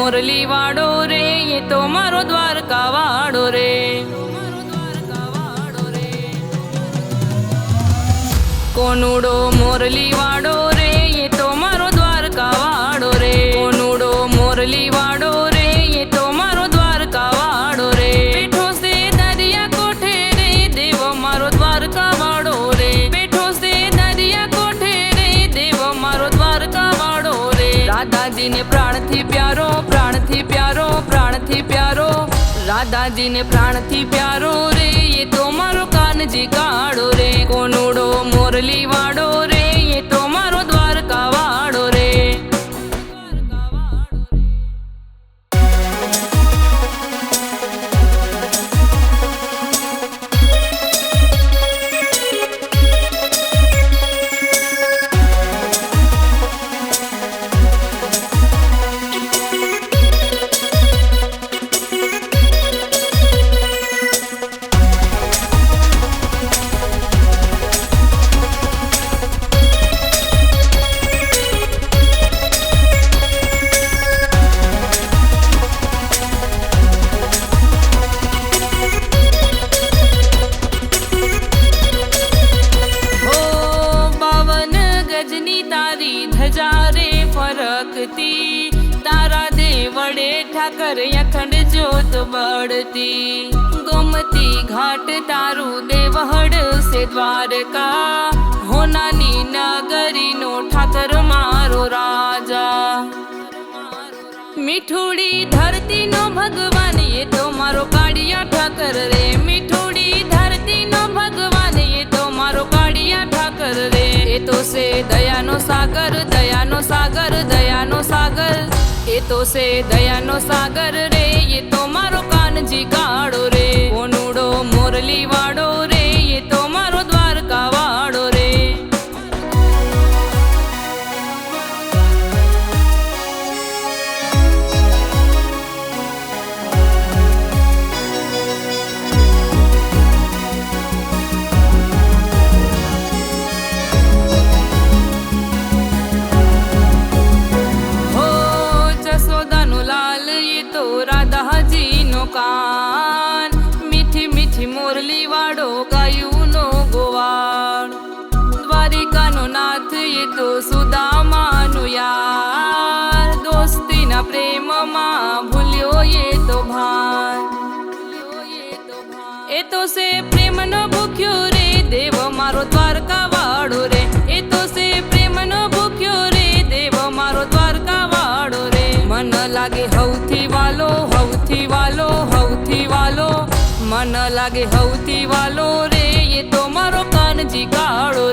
મોરલી વાળો રે એ તો મારો દ્વારકા વાળો રે. કોનુડો મોરલી વાળો રે એ તો મારો દ્વારકા વાળો રે. કોનુડો મોરલી વાળો રે એ તો મારો દ્વારકા વાળો રે. બેઠો છે દરિયા કોઠે રે દેવ મારો દ્વારકા વાળો રે. બેઠો છે દરિયા કોઠે રે દેવ મારો દ્વારકા વાળો રે. રાધાજીને પ્રાણથી પ્યારો, પ્રાણથી પ્યારો, પ્રાણથી પ્યારો. રાધાજીને પ્રાણથી પ્યારો રે એ તો મારો કાનજી કાળો રે. કોનુડો મોરલી વાળો રે એ તો મારો દ્વારકા વાળો રે. ધજારે ફરકતી તારા દેવડે ઠાકર અખંડ જ્યોત બળતી. ગોમતી ઘાટ તારું દેવહડ સે દ્વારકા. હોનાની નગરીનો ઠાકર મારો રાજા. મીઠુડી ધરતીનો ભગવાન એ તો મારો કાળિયા ઠાકર રે. મીઠુડી ધરતીનો ભગવાન એ તો મારો કાળિયા ઠાકર રે. એ તો સે દયાનો સાગર, દયાનો સાગર, દયાનો સાગર. એ તો સે દયાનો સાગર રે એ તો મારો કાનજી કાળો રે. કોનુડો મોરલી વાળો રે એ તો મારો દ્વારકા વાળો રે. રાધાજીનો કાન મીઠી મીઠી મોરલી વાળો ગાયુંનો ગોવાળ. દ્વારિકાનો નાથ એ તો સુદામાનો યાર. દોસ્તીના પ્રેમમાં ભૂલ્યો એ તો ભાન. એ તો સે પ્રેમનો ભૂખ્યો રે દેવ મારો દ્વારકા વાળો રે. એ તો સે પ્રેમનો ભૂખ્યો રે દેવ મારો દ્વારકા વાળો રે. મન લાગે હૌથી વાલો, હૌથી વાલો, હૌથી વાલો. મન લાગે હૌથી વાલો રે એ તો મારો કાનજી કાળો